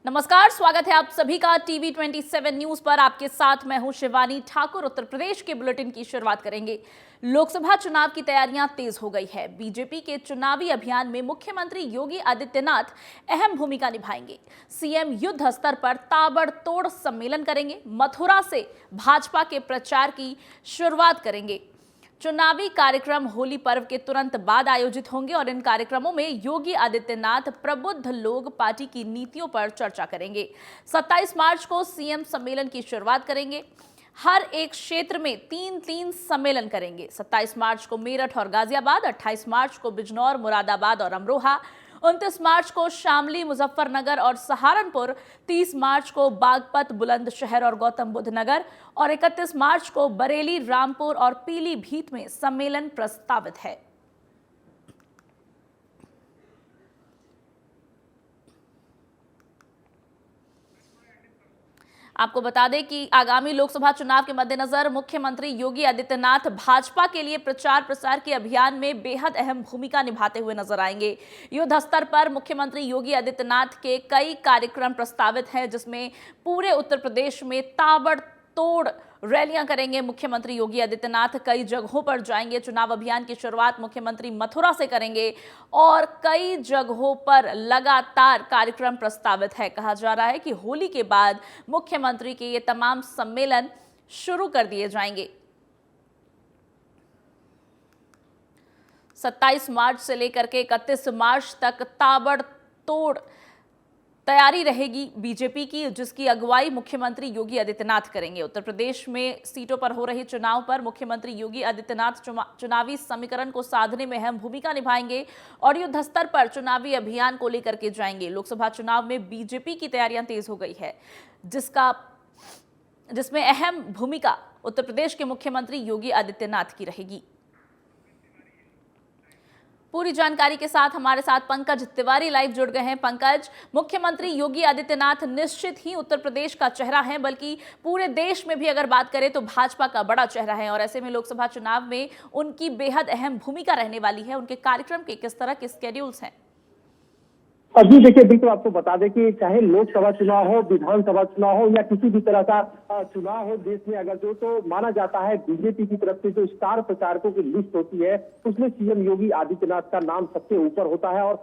नमस्कार, स्वागत है आप सभी का टीवी 27 न्यूज पर। आपके साथ मैं हूं शिवानी ठाकुर। उत्तर प्रदेश के बुलेटिन की शुरुआत करेंगे। लोकसभा चुनाव की तैयारियां तेज हो गई है। बीजेपी के चुनावी अभियान में मुख्यमंत्री योगी आदित्यनाथ अहम भूमिका निभाएंगे। सीएम युद्ध स्तर पर ताबड़तोड़ सम्मेलन करेंगे। मथुरा से भाजपा के प्रचार की शुरुआत करेंगे। चुनावी कार्यक्रम होली पर्व के तुरंत बाद आयोजित होंगे और इन कार्यक्रमों में योगी आदित्यनाथ प्रबुद्ध लोग पार्टी की नीतियों पर चर्चा करेंगे। 27 मार्च को सीएम सम्मेलन की शुरुआत करेंगे। हर एक क्षेत्र में 3-3 सम्मेलन करेंगे। 27 मार्च को मेरठ और गाजियाबाद, 28 मार्च को बिजनौर, मुरादाबाद और अमरोहा, 29 मार्च को शामली, मुजफ्फरनगर और सहारनपुर, 30 मार्च को बागपत, बुलंदशहर और गौतम बुद्ध नगर और 31 मार्च को बरेली, रामपुर और पीलीभीत में सम्मेलन प्रस्तावित है। आपको बता दें कि आगामी लोकसभा चुनाव के मद्देनजर मुख्यमंत्री योगी आदित्यनाथ भाजपा के लिए प्रचार प्रसार के अभियान में बेहद अहम भूमिका निभाते हुए नजर आएंगे। युद्ध स्तर पर मुख्यमंत्री योगी आदित्यनाथ के कई कार्यक्रम प्रस्तावित हैं, जिसमें पूरे उत्तर प्रदेश में ताबड़तोड़ रैलियां करेंगे। मुख्यमंत्री योगी आदित्यनाथ कई जगहों पर जाएंगे। चुनाव अभियान की शुरुआत मुख्यमंत्री मथुरा से करेंगे और कई जगहों पर लगातार कार्यक्रम प्रस्तावित है। कहा जा रहा है कि होली के बाद मुख्यमंत्री के ये तमाम सम्मेलन शुरू कर दिए जाएंगे। 27 मार्च से लेकर के 31 मार्च तक ताबड़तोड़ तैयारी रहेगी बीजेपी की, जिसकी अगुवाई मुख्यमंत्री योगी आदित्यनाथ करेंगे। उत्तर प्रदेश में सीटों पर हो रही चुनाव पर मुख्यमंत्री योगी आदित्यनाथ चुनावी समीकरण को साधने में अहम भूमिका निभाएंगे और युद्ध स्तर पर चुनावी अभियान को लेकर के जाएंगे। लोकसभा चुनाव में बीजेपी की तैयारियां तेज हो गई है, जिसमें अहम भूमिका उत्तर प्रदेश के मुख्यमंत्री योगी आदित्यनाथ की रहेगी। पूरी जानकारी के साथ हमारे साथ पंकज तिवारी लाइव जुड़ गए हैं। पंकज, मुख्यमंत्री योगी आदित्यनाथ निश्चित ही उत्तर प्रदेश का चेहरा है, बल्कि पूरे देश में भी अगर बात करें तो भाजपा का बड़ा चेहरा है और ऐसे में लोकसभा चुनाव में उनकी बेहद अहम भूमिका रहने वाली है। उनके कार्यक्रम के किस तरह के स्केड्यूल्स हैं? अभी देखिए, बिल्कुल आपको बता दें कि चाहे लोकसभा चुनाव हो, विधानसभा चुनाव हो या किसी भी तरह का चुनाव हो देश में, अगर जो तो माना जाता है बीजेपी की तरफ से जो स्टार प्रचारकों की लिस्ट होती है उसमें सीएम योगी आदित्यनाथ का नाम सबसे ऊपर होता है और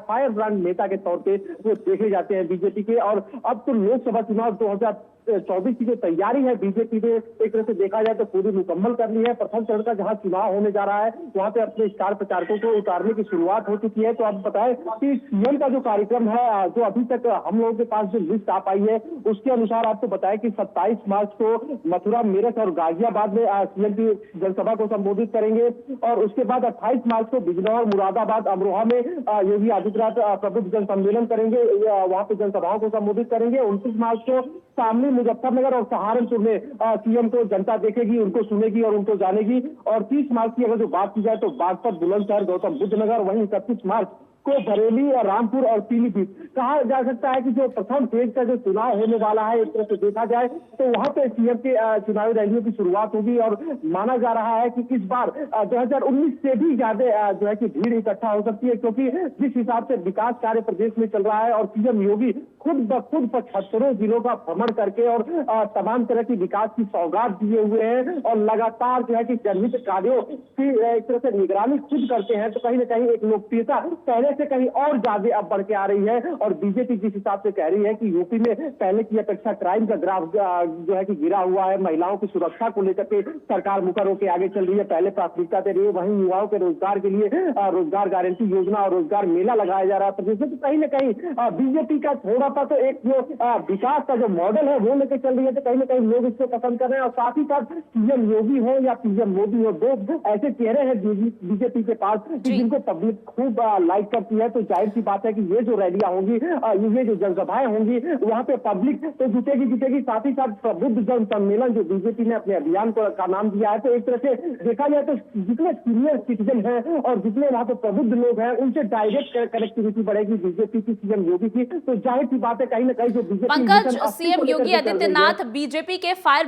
फायर ब्रांड नेता के तौर पे वो देखे जाते हैं बीजेपी के। और अब तो लोकसभा चुनाव 2024 की जो तैयारी है बीजेपी ने एक तरह से देखा जाए तो पूरी मुकम्मल कर ली है। प्रथम चरण का जहां चुनाव होने जा रहा है वहां पे अपने स्टार प्रचारकों को उतारने की शुरुआत हो चुकी है। तो आप बताएं कि सीएम का जो कार्यक्रम है, जो अभी तक हम लोगों के पास जो लिस्ट आ पाई है उसके अनुसार आपको बताया कि 27 मार्च को मथुरा, मेरठ और गाजियाबाद में सीएम की जनसभा को संबोधित करेंगे और उसके बाद 28 मार्च को बिजनौर, मुरादाबाद, अमरोहा में योगी आदित्यनाथ प्रबुद्ध जन सम्मेलन करेंगे, वहां पे जनसभाओं को संबोधित करेंगे। 29 मार्च को शामली, मुजफ्फरनगर और सहारनपुर में सीएम को जनता देखेगी, उनको सुनेगी और उनको जानेगी। और 30 मार्च की अगर जो बात की जाए तो बागपत, बुलंदशहर, गौतम बुद्ध नगर, वहीं 31 मार्च को बरेली, रामपुर और पीलीभीत। कहा जा सकता है कि जो प्रथम फेज का जो चुनाव होने वाला है, एक तरह से देखा जाए तो वहां पे सीएम के चुनावी रैलियों की शुरुआत होगी और माना जा रहा है कि इस बार 2019 से भी ज्यादा जो है कि भीड़ इकट्ठा हो सकती है, क्योंकि जिस हिसाब से विकास कार्य प्रदेश में चल रहा है और सीएम योगी खुद ब खुद 75 जिलों का भ्रमण करके और तमाम तरह की विकास की सौगात दिए हुए हैं और लगातार जो है कि जनहित कार्यों की एक तरह से निगरानी खुद करते हैं, तो कहीं ना कहीं एक लोकप्रियता पहले से कहीं और ज्यादा अब बढ़ के आ रही है। और बीजेपी जिस हिसाब से कह रही है कि यूपी में पहले की अपेक्षा क्राइम का ग्राफ जो है कि गिरा हुआ है, महिलाओं की सुरक्षा को लेकर के सरकार मुखर होकर आगे चल रही है, पहले प्राथमिकता दे रही है। वहीं युवाओं के रोजगार के लिए रोजगार गारंटी योजना और रोजगार मेला लगाया जा रहा है प्रदेश में। तो कहीं ना कहीं बीजेपी का थोड़ा सा तो एक जो विकास का जो मॉडल है वो लेकर चल रही है, तो कहीं ना कहीं लोग इसको पसंद कर रहे हैं। और साथ ही साथ सीएम योगी हो या पीएम मोदी हो, दो ऐसे चेहरे हैं बीजेपी के पास जिनको पब्लिक खूब लाइक करती है। तो जाहिर सी बात है कि ये जो रैलियां होंगी, ये जो जनसभाएं होंगी, वहां पे पब्लिक तो जुटेगी। साथ ही साथ प्रबुद्ध जन सम्मेलन जो बीजेपी ने अपने अभियान का नाम दिया है, तो एक तरह से देखा जाए तो जितने सीनियर सिटीजन हैं और जितने वहां पे प्रबुद्ध लोग हैं उनसे डायरेक्ट कनेक्टिविटी बढ़ेगी बीजेपी की, सीएम योगी की। तो जाहिर सी बात है कहीं ना कहीं जो BJP Pankaj, CM Yogi Adityanath BJP के फायर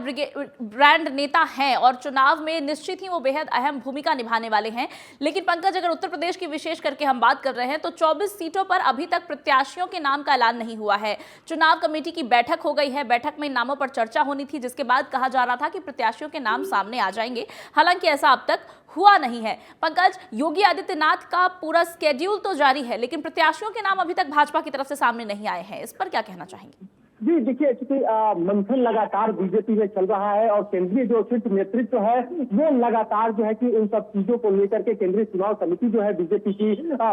ब्रांड नेता हैं और चुनाव में निश्चित ही वो बेहद अहम भूमिका निभाने वाले हैं। लेकिन पंकज, अगर उत्तर प्रदेश की विशेष करके हम बात कर रहे रहे हैं तो 24 सीटों पर अभी तक प्रत्याशियों के नाम का ऐलान नहीं हुआ है। चुनाव कमेटी की बैठक हो गई है। बैठक में नामों पर चर्चा होनी थी, जिसके बाद कहा जा रहा था कि प्रत्याशियों के नाम सामने आ जाएंगे। हालांकि ऐसा अब तक हुआ नहीं है। पंकज, योगी आदित्यनाथ का पूरा स्केड्यूल तो जारी है, लेकिन प्रत्याशियों के नाम अभी तक भाजपा की तरफ से सामने नहीं आए हैं। इस पर क्या कहना चाहेंगे? जी देखिए, चूंकि मंथन लगातार बीजेपी में चल रहा है और केंद्रीय जो शीर्ष नेतृत्व है वो लगातार जो है कि इन सब चीजों को लेकर के केंद्रीय चुनाव समिति जो है बीजेपी की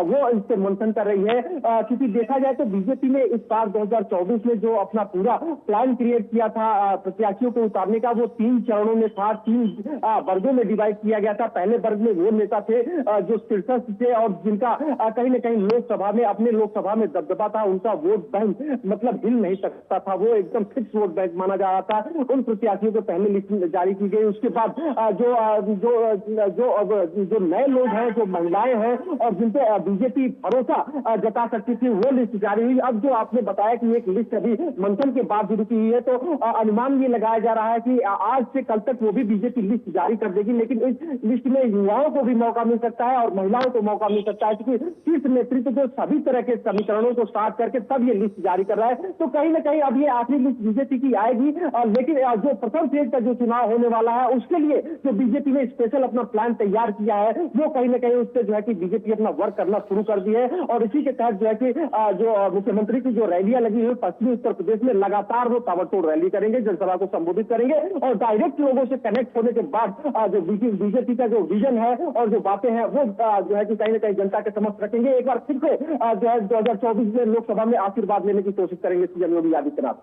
वो इससे मंथन कर रही है। क्योंकि देखा जाए तो बीजेपी ने इस बार 2024 में जो अपना पूरा प्लान क्रिएट किया था प्रत्याशियों को उतारने का, वो 3 चरणों में था, 3 वर्गों में डिवाइड किया गया था। पहले वर्ग में वो नेता थे जो शीर्षस्थ थे और जिनका कहीं न कहीं लोकसभा में अपने लोकसभा में दबदबा था, उनका वोट बैंक मतलब हिल नहीं सकता था, वो एकदम फिक्स वोट बैंक माना जा रहा था। उन प्रत्याशियों को पहले लिस्ट जारी की गई। उसके बाद जो नए लोग हैं, जो महिलाएं हैं और जिन पे बीजेपी भरोसा जता सकती थी, वो लिस्ट जारी हुई। अब जो आपने बताया कि एक लिस्ट अभी मंथन के बाद शुरू की हुई है, तो अनुमान ये लगाया जा रहा है कि आज से कल तक वो भी बीजेपी लिस्ट जारी कर देगी। लेकिन इस लिस्ट में युवाओं को भी मौका मिल सकता है और महिलाओं को मौका मिल सकता है, क्योंकि शीर्ष नेतृत्व जो सभी तरह के समीकरणों को साथ करके तब ये लिस्ट जारी कर रहा है। तो कहीं ना कहीं अब ये आखिरी लिस्ट बीजेपी की आएगी। लेकिन जो प्रथम फेज का जो चुनाव होने वाला है, उसके लिए जो बीजेपी ने स्पेशल अपना प्लान तैयार किया है, वो कहीं ना कहीं उससे जो है कि बीजेपी अपना वर्क करना शुरू कर दी है। और इसी के तहत जो है कि जो मुख्यमंत्री की जो रैलियां लगी हुई पश्चिमी उत्तर प्रदेश में, लगातार वो ताबड़तोड़ रैली करेंगे, जनसभा को संबोधित करेंगे और डायरेक्ट लोगों से कनेक्ट होने के बाद जो बीजेपी का जो विजन है और जो बातें हैं वो जो है कि कहीं ना कहीं जनता के समक्ष रखेंगे। एक बार फिर से जो है 2024 में लोकसभा में आशीर्वाद लेने की कोशिश करेंगे सीएम योगी आदित्यनाथ।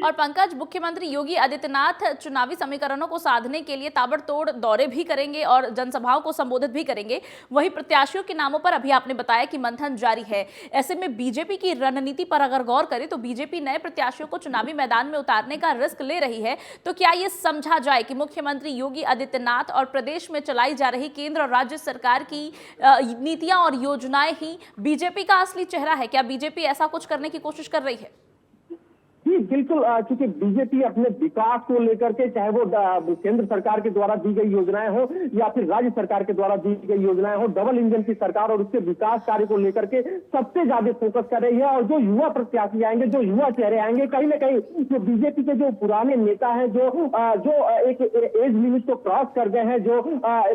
और पंकज, मुख्यमंत्री योगी आदित्यनाथ चुनावी समीकरणों को साधने के लिए ताबड़तोड़ दौरे भी करेंगे और जनसभाओं को संबोधित भी करेंगे। वहीं प्रत्याशियों के नामों पर अभी आपने बताया कि मंथन जारी है। ऐसे में बीजेपी की रणनीति पर अगर गौर करें तो बीजेपी नए प्रत्याशियों को चुनावी मैदान में उतारने का रिस्क ले रही है। तो क्या ये समझा जाए कि मुख्यमंत्री योगी आदित्यनाथ और प्रदेश में चलाई जा रही केंद्र और राज्य सरकार की नीतियां और योजनाएं ही बीजेपी का असली चेहरा है? क्या बीजेपी ऐसा कुछ करने की कोशिश कर रही है? जी बिल्कुल, क्योंकि बीजेपी अपने विकास को लेकर के, चाहे वो केंद्र सरकार के द्वारा दी गई योजनाएं हो या फिर राज्य सरकार के द्वारा दी गई योजनाएं हो, डबल इंजन की सरकार और उसके विकास कार्य को लेकर के सबसे ज्यादा फोकस कर रही है। और जो युवा प्रत्याशी आएंगे, जो युवा चेहरे आएंगे, कहीं ना कहीं जो बीजेपी के जो पुराने नेता हैं, जो एक एज लिमिट को क्रॉस कर गए हैं, जो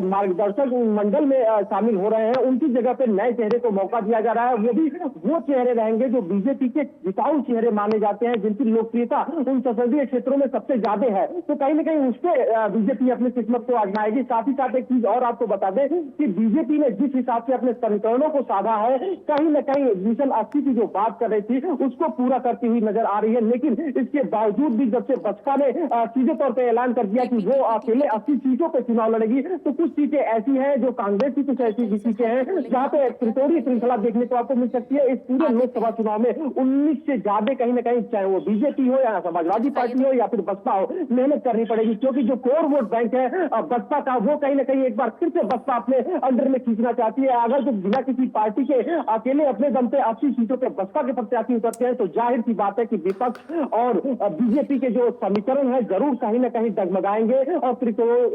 मार्गदर्शक मंडल में शामिल हो रहे हैं, उनकी जगह पे नए चेहरे को मौका दिया जा रहा है। वो भी वो चेहरे रहेंगे जो बीजेपी के जिताऊ चेहरे माने जाते हैं, जिनकी लोकप्रियता उन संसदीय क्षेत्रों में सबसे ज्यादा है। तो कहीं ना कहीं उस पर बीजेपी अपनी किस्मत को आजमाएगी। साथ ही साथ एक चीज और आपको बता दें कि बीजेपी ने जिस हिसाब से अपने समीकरणों को साधा है, कहीं ना कहीं मिशन 80 की जो बात कर रही थी उसको पूरा करती हुई नजर आ रही है। लेकिन इसके बावजूद भी जब से बसपा ने सीधे तौर पर ऐलान कर दिया कि वो अकेले 80 सीटों पर चुनाव लड़ेगी, तो कुछ सीटें ऐसी हैं जो कांग्रेस की, कुछ ऐसी सीटें हैं जहां पे त्रिकोणीय श्रृंखला देखने को आपको मिल सकती है। इस पूरे लोकसभा चुनाव में 19 से ज्यादा कहीं ना कहीं, चाहे वो बीजेपी हो या समाजवादी पार्टी हो या फिर बसपा हो, मेहनत करनी पड़ेगी। क्योंकि जो कोर वोट बैंक है बसपा का, वो कहीं ना कहीं एक बार फिर से बसपा अपने अंडर में खींचना चाहती है। अगर जो बिना किसी पार्टी के अकेले अपने दम पे 80 सीटों पे बसपा के प्रत्याशी उतरते हैं, तो जाहिर सी बात है कि विपक्ष और बीजेपी के जो समीकरण है जरूर कहीं ना कहीं डगमगाएंगे और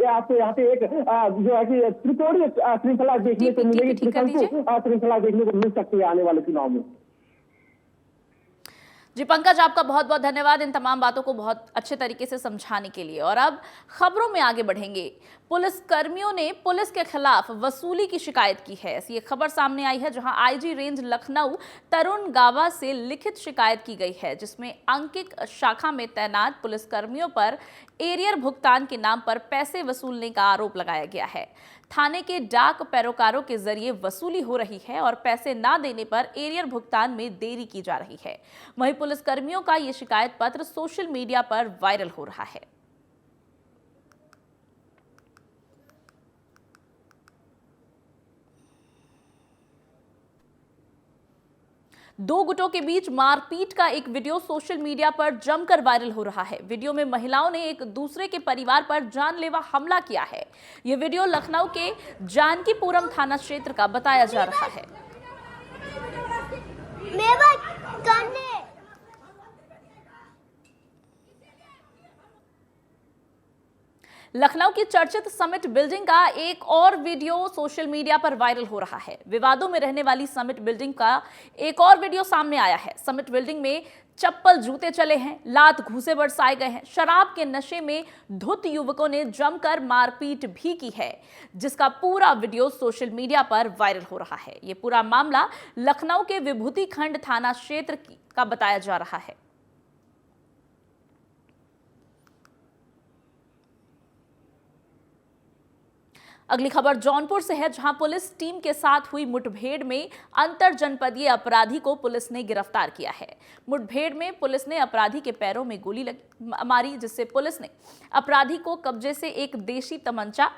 आपको यहाँ पे एक जो है कि त्रिकोणीय श्रृंखला देखने को मिलेगी, श्रृंखला देखने को मिल सकती है आने वाले चुनाव में। जी पंकज, आपका बहुत बहुत धन्यवाद इन तमाम बातों को बहुत अच्छे तरीके से समझाने के लिए। और अब खबरों में आगे बढ़ेंगे। पुलिस कर्मियों ने पुलिस के खिलाफ वसूली की शिकायत की है। ऐसी एक खबर सामने आई है, जहां आईजी रेंज लखनऊ तरुण गावा से लिखित शिकायत की गई है, जिसमें अंकित शाखा में तैनात पुलिस कर्मियों पर एरियर भुगतान के नाम पर पैसे वसूलने का आरोप लगाया गया है। थाने के डाक पैरोकारों के जरिए वसूली हो रही है और पैसे ना देने पर एरियर भुगतान में देरी की जा रही है। वहीं पुलिसकर्मियों का यह शिकायत पत्र सोशल मीडिया पर वायरल हो रहा है। दो गुटों के बीच मारपीट का एक वीडियो सोशल मीडिया पर जमकर वायरल हो रहा है। वीडियो में महिलाओं ने एक दूसरे के परिवार पर जानलेवा हमला किया है। यह वीडियो लखनऊ के जानकीपुरम थाना क्षेत्र का बताया जा रहा है। लखनऊ की चर्चित समिट बिल्डिंग का एक और वीडियो सोशल मीडिया पर वायरल हो रहा है। विवादों में रहने वाली समिट बिल्डिंग का एक और वीडियो सामने आया है। समिट बिल्डिंग में चप्पल जूते चले हैं, लात घूंसे बरसाए गए हैं। शराब के नशे में धुत युवकों ने जमकर मारपीट भी की है, जिसका पूरा वीडियो सोशल मीडिया पर वायरल हो रहा है। ये पूरा मामला लखनऊ के विभूति खंड थाना क्षेत्र का बताया जा रहा है। अगली खबर जौनपुर से है, जहां पुलिस टीम के साथ हुई मुठभेड़ में अंतर जनपदीय अपराधी को पुलिस ने गिरफ्तार किया है। मुठभेड़ में पुलिस ने अपराधी के पैरों में गोली मारी, जिससे पुलिस ने अपराधी को कब्जे से एक देशी तमंचा,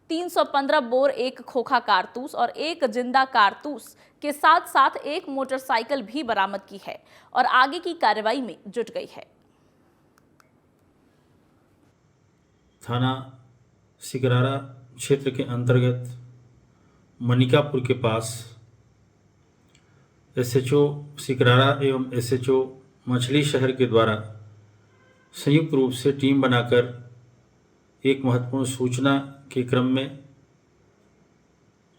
315 बोर, एक खोखा कारतूस और एक जिंदा कारतूस के साथ साथ एक मोटरसाइकिल भी बरामद की है और आगे की कार्रवाई में जुट गई है। थाना सिकरारा क्षेत्र के अंतर्गत मनिकापुर के पास एसएचओ सिकरारा एवं एसएचओ मछली शहर के द्वारा संयुक्त रूप से टीम बनाकर एक महत्वपूर्ण सूचना के क्रम में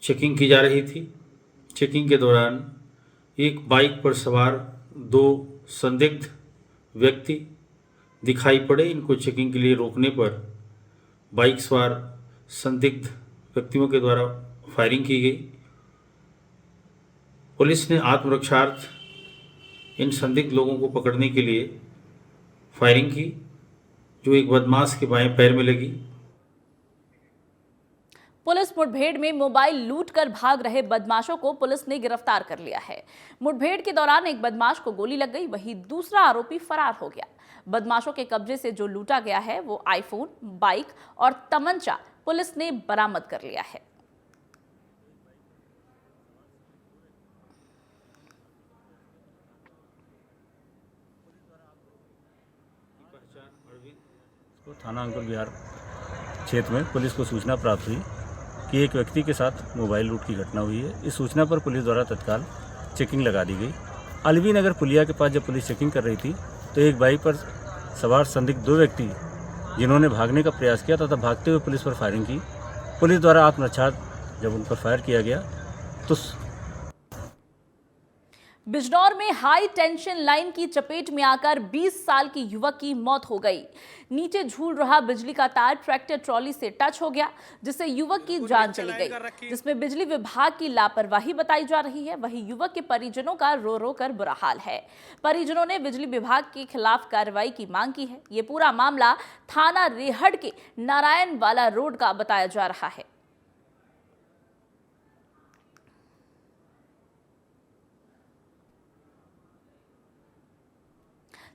चेकिंग की जा रही थी। चेकिंग के दौरान एक बाइक पर सवार 2 संदिग्ध व्यक्ति दिखाई पड़े। इनको चेकिंग के लिए रोकने पर बाइक सवार संदिग्ध व्यक्तियों के द्वारा फायरिंग की गई। पुलिस ने आत्मरक्षार्थ इन संदिग्ध लोगों को पकड़ने के लिए फायरिंग की, जो एक बदमाश के बाएं पैर में लगी। पुलिस मुठभेड़ में मोबाइल लूटकर भाग रहे बदमाशों को पुलिस ने गिरफ्तार कर लिया है। मुठभेड़ के दौरान एक बदमाश को गोली लग गई, वहीं दूसरा आरोपी फरार हो गया। बदमाशों के कब्जे से जो लूटा गया है वो आईफोन, बाइक और तमंचा पुलिस ने बरामद कर लिया है। थाना अंकुर विहार क्षेत्र में पुलिस को सूचना प्राप्त हुई कि एक व्यक्ति के साथ मोबाइल लूट की घटना हुई है। इस सूचना पर पुलिस द्वारा तत्काल चेकिंग लगा दी गई। अलवी नगर पुलिया के पास जब पुलिस चेकिंग कर रही थी तो एक बाइक पर सवार संदिग्ध 2 व्यक्ति जिन्होंने भागने का प्रयास किया तथा भागते हुए पुलिस पर फायरिंग की। पुलिस द्वारा आत्मरक्षार्थ जब उन पर फायर किया गया तो बिजनौर में हाई टेंशन लाइन की चपेट में आकर 20 साल की युवक की मौत हो गई। नीचे झूल रहा बिजली का तार ट्रैक्टर ट्रॉली से टच हो गया, जिससे युवक की जान चली गई, जिसमें बिजली विभाग की लापरवाही बताई जा रही है। वहीं युवक के परिजनों का रो रो कर बुरा हाल है। परिजनों ने बिजली विभाग के खिलाफ कार्रवाई की मांग की है। ये पूरा मामला थाना रेहड़ के नारायणवाला रोड का बताया जा रहा है।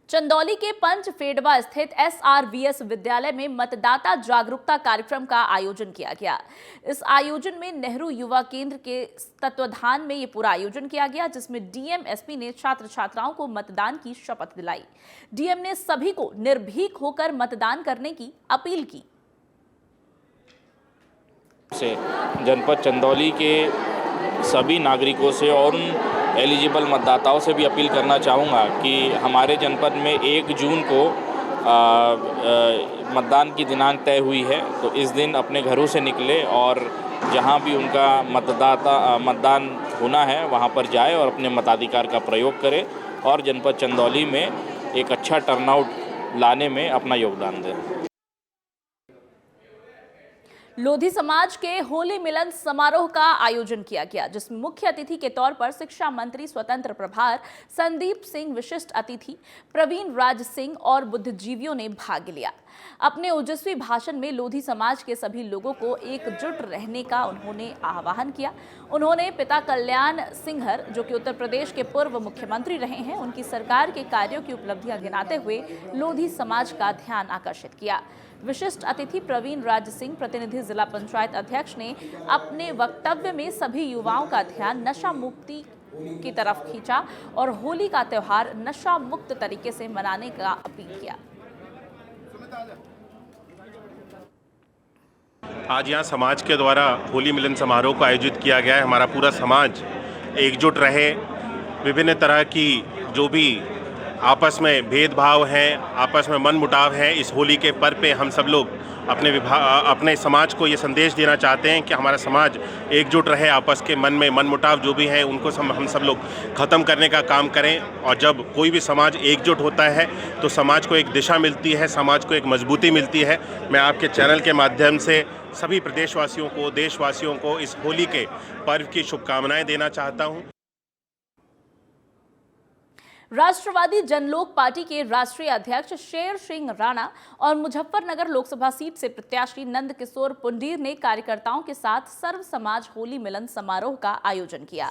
चंदौली के पंच फेडवा स्थित SRVS विद्यालय में मतदाता जागरूकता कार्यक्रम का आयोजन किया गया। इस आयोजन में नेहरू युवा केंद्र के तत्वाधान में ये पूरा आयोजन किया गया, जिसमें डीएम एसपी ने छात्र छात्राओं को मतदान की शपथ दिलाई। डीएम ने सभी को निर्भीक होकर मतदान करने की अपील की। से जनपद चंदौली के सभी नागरिकों से और उन एलिजिबल मतदाताओं से भी अपील करना चाहूँगा कि हमारे जनपद में 1 जून को मतदान की दिनांक तय हुई है, तो इस दिन अपने घरों से निकले और जहां भी उनका मतदान होना है वहां पर जाए और अपने मताधिकार का प्रयोग करें और जनपद चंदौली में एक अच्छा टर्नआउट लाने में अपना योगदान दें। लोधी समाज के होली मिलन समारोह का आयोजन किया गया, जिसमें मुख्य अतिथि के तौर पर शिक्षा मंत्री स्वतंत्र प्रभार संदीप सिंह, विशिष्ट अतिथि प्रवीण राज सिंह और बुद्धिजीवियों ने भाग लिया। अपने ओजस्वी भाषण में लोधी समाज के सभी लोगों को एकजुट रहने का उन्होंने आह्वान किया। उन्होंने पिता कल्याण सिंहर, जो कि उत्तर प्रदेश के पूर्व मुख्यमंत्री रहे हैं, उनकी सरकार के कार्यों की उपलब्धियां गिनाते हुए लोधी समाज का ध्यान आकर्षित किया। विशिष्ट अतिथि प्रवीण राज सिंह, प्रतिनिधि जिला पंचायत अध्यक्ष, ने अपने वक्तव्य में सभी युवाओं का ध्यान नशा मुक्ति की तरफ खींचा और होली का त्योहार नशा मुक्त तरीके से मनाने का अपील किया। आज यहाँ समाज के द्वारा होली मिलन समारोह को आयोजित किया गया है। हमारा पूरा समाज एकजुट रहे, विभिन्न तरह की जो भी आपस में भेदभाव हैं, आपस में मनमुटाव है, इस होली के पर्व पे हम सब लोग अपने समाज को ये संदेश देना चाहते हैं कि हमारा समाज एकजुट रहे, आपस के मन में मनमुटाव जो भी है उनको हम सब लोग ख़त्म करने का काम करें। और जब कोई भी समाज एकजुट होता है तो समाज को एक दिशा मिलती है, समाज को एक मजबूती मिलती है। मैं आपके चैनल के माध्यम से सभी प्रदेशवासियों को, देशवासियों को इस होली के पर्व की शुभकामनाएं देना चाहता हूँ। राष्ट्रवादी जनलोक पार्टी के राष्ट्रीय अध्यक्ष शेर सिंह राणा और मुजफ्फरनगर लोकसभा सीट से प्रत्याशी नंद किशोर पुंडीर ने कार्यकर्ताओं के साथ सर्व समाज होली मिलन समारोह का आयोजन किया।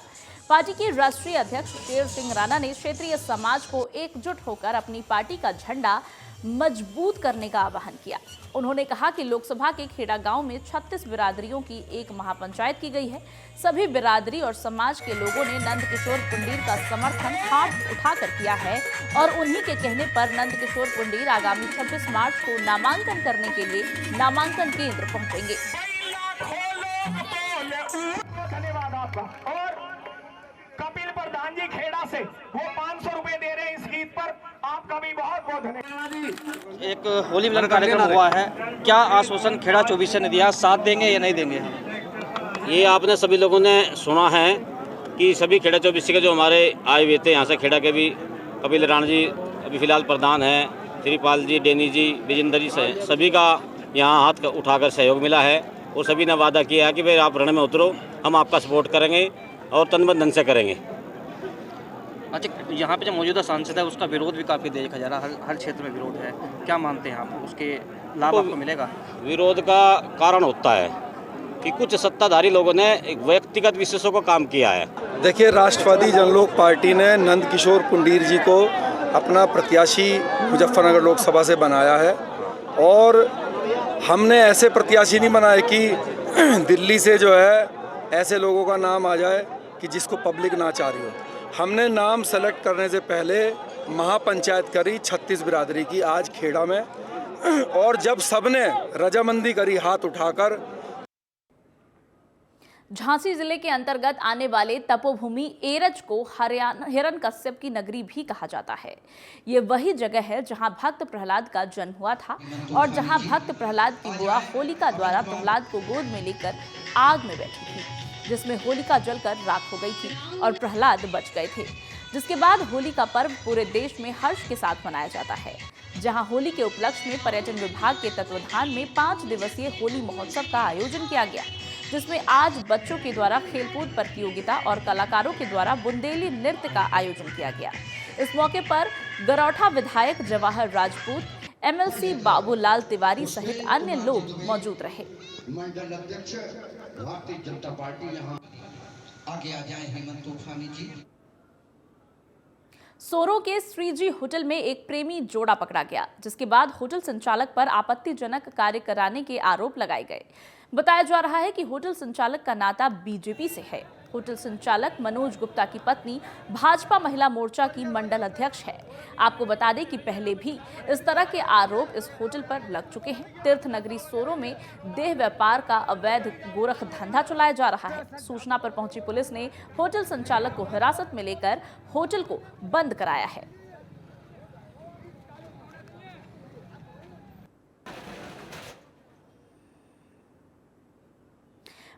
पार्टी के राष्ट्रीय अध्यक्ष शेर सिंह राणा ने क्षेत्रीय समाज को एकजुट होकर अपनी पार्टी का झंडा मजबूत करने का आह्वान किया। उन्होंने कहा कि लोकसभा के खेड़ा गांव में 36 बिरादरियों की एक महापंचायत की गई है। सभी बिरादरी और समाज के लोगों ने नंद किशोर पुंडीर का समर्थन हाथ उठाकर किया है और उन्हीं के कहने पर नंद किशोर पुंडीर आगामी 26 मार्च को नामांकन करने के लिए नामांकन केंद्र पहुंचेंगे। धन्यवाद आपका। और कपिल प्रधान जी खेड़ा से वो 500 रुपए दे रहे हैं इस गीत पर, आपका भी बहुत बहुत धन्यवाद। एक होली मिलन कार्यक्रम हुआ है, क्या आश्वासन खेड़ा 24 ने दिया, साथ देंगे या नहीं देंगे? ये आपने सभी लोगों ने सुना है कि सभी खेड़ा 24 के जो हमारे आए हुए थे यहाँ से, खेड़ा के भी कपिल राणा जी अभी फिलहाल प्रधान हैं, श्रीपाल जी, डेनी जी, विजेंद्र जी से सभी का यहाँ हाथ उठाकर सहयोग मिला है और सभी ने वादा किया है कि भाई आप रण में उतरो, हम आपका सपोर्ट करेंगे और तन मन धन से करेंगे। अच्छा, यहाँ पे जो मौजूदा सांसद है उसका विरोध भी काफ़ी देखा जा रहा है, हर क्षेत्र में विरोध है, क्या मानते हैं आप, उसके लाभ आपको मिलेगा? विरोध का कारण होता है कि कुछ सत्ताधारी लोगों ने एक व्यक्तिगत विशेषों को काम किया है। देखिए, राष्ट्रवादी जनलोक पार्टी ने नंद किशोर पुंडीर जी को अपना प्रत्याशी मुजफ्फरनगर लोकसभा से बनाया है और हमने ऐसे प्रत्याशी नहीं बनाए कि दिल्ली से जो है ऐसे लोगों का नाम आ जाए कि जिसको पब्लिक ना चाह रही हो। हमने नाम सेलेक्ट करने से पहले महापंचायत करी 36 बिरादरी की आज खेड़ा में, और जब सबने रजामंदी करी हाथ उठाकर। झांसी जिले के अंतर्गत आने वाले तपोभूमि एरज को हरियाणा हिरण्यकश्यप की नगरी भी कहा जाता है। ये वही जगह है जहां भक्त प्रहलाद का जन्म हुआ था और जहां भक्त प्रहलाद की बुआ होलिका द्वारा प्रहलाद को गोद में लेकर आग में बैठी थी, जिसमें होलिका जलकर राख हो गई थी और प्रहलाद बच गए थे। जिसके बाद होली का पर्व पूरे देश में हर्ष के साथ मनाया जाता है, जहां होली के उपलक्ष्य में पर्यटन विभाग के तत्वाधान में 5 दिवसीय होली महोत्सव का आयोजन किया गया, जिसमें आज बच्चों के द्वारा खेलकूद प्रतियोगिता और कलाकारों के द्वारा बुंदेली नृत्य का आयोजन किया गया। इस मौके पर गरौठा विधायक जवाहर राजपूत, MLC बाबूलाल तिवारी सहित अन्य लोग मौजूद रहे। मंडल अध्यक्ष भारतीय जनता पार्टी यहाँ आगे आ जाए, हेमंत तूफानी जी। सोरो के श्रीजी होटल में एक प्रेमी जोड़ा पकड़ा गया, जिसके बाद होटल संचालक पर आपत्तिजनक कार्य कराने के आरोप लगाए गए। बताया जा रहा है कि होटल संचालक का नाता बीजेपी से है। होटल संचालक मनोज गुप्ता की पत्नी भाजपा महिला मोर्चा की मंडल अध्यक्ष है। आपको बता दें कि पहले भी इस तरह के आरोप इस होटल पर लग चुके हैं। तीर्थ नगरी सोरो में देह व्यापार का अवैध गोरख धंधा चलाया जा रहा है। सूचना पर पहुंची पुलिस ने होटल संचालक को हिरासत में लेकर होटल को बंद कराया है।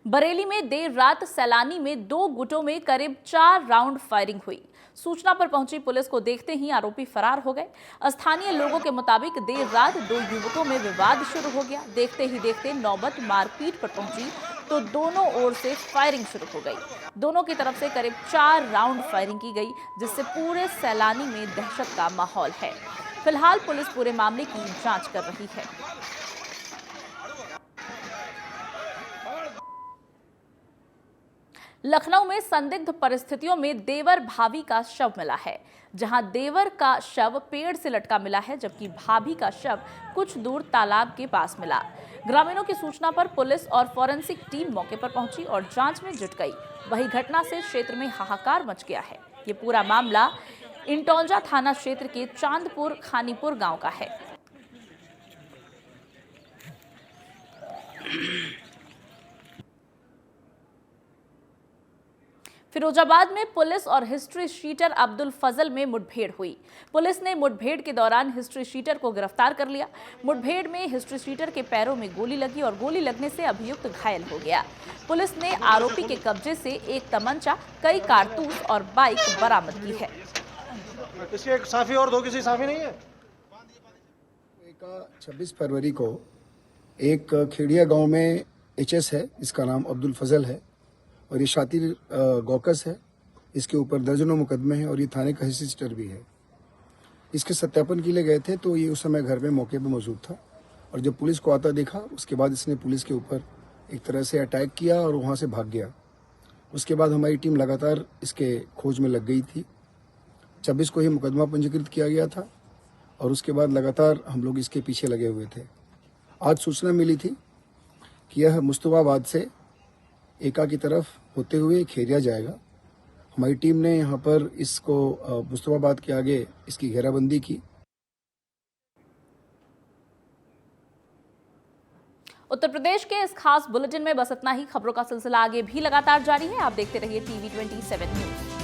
बरेली में देर रात सैलानी में 2 गुटों में करीब 4 राउंड फायरिंग हुई। सूचना पर पहुंची पुलिस को देखते ही आरोपी फरार हो गए। स्थानीय लोगों के मुताबिक देर रात 2 युवकों में विवाद शुरू हो गया। देखते ही देखते नौबत मारपीट पर पहुंची तो दोनों ओर से फायरिंग शुरू हो गई। दोनों की तरफ से करीब 4 राउंड फायरिंग की गई, जिससे पूरे सैलानी में दहशत का माहौल है। फिलहाल पुलिस पूरे मामले की जांच कर रही है। लखनऊ में संदिग्ध परिस्थितियों में देवर भाभी का शव मिला है, जहां देवर का शव पेड़ से लटका मिला है, जबकि भाभी का शव कुछ दूर तालाब के पास मिला। ग्रामीणों की सूचना पर पुलिस और फॉरेंसिक टीम मौके पर पहुंची और जांच में जुट गई। वही घटना से क्षेत्र में हाहाकार मच गया है। ये पूरा मामला इंटौंजा थाना क्षेत्र के चांदपुर खानीपुर गांव का है। फिरोजाबाद में पुलिस और हिस्ट्री शीटर अब्दुल फजल में मुठभेड़ हुई। पुलिस ने मुठभेड़ के दौरान हिस्ट्री शीटर को गिरफ्तार कर लिया। मुठभेड़ में हिस्ट्री शीटर के पैरों में गोली लगी और गोली लगने से अभियुक्त घायल हो गया। पुलिस ने आरोपी के कब्जे से एक तमंचा, कई कारतूस और बाइक बरामद की है। इसके एक साफी और दो किसी साफी नहीं है। 26 फरवरी को एक खेड़िया गांव में एचएस है, इसका नाम अब्दुल फजल है और ये शातिर गौकस है। इसके ऊपर दर्जनों मुकदमे हैं और ये थाने का हिस्ट्री शीटर भी है। इसके सत्यापन के लिए गए थे तो ये उस समय घर में मौके पर मौजूद था और जब पुलिस को आता देखा उसके बाद इसने पुलिस के ऊपर एक तरह से अटैक किया और वहाँ से भाग गया। उसके बाद हमारी टीम लगातार इसके खोज में लग गई थी। 26 को ही मुकदमा पंजीकृत किया गया था और उसके बाद लगातार हम लोग इसके पीछे लगे हुए थे। आज सूचना मिली थी कि यह मुस्तफाबाद से एका की तरफ होते हुए खेरिया जाएगा। हमारी टीम ने यहाँ पर इसको मुस्तफाबाद के आगे इसकी घेराबंदी की। उत्तर प्रदेश के इस खास बुलेटिन में बस इतना ही। खबरों का सिलसिला आगे भी लगातार जारी है। आप देखते रहिए TV 27 न्यूज।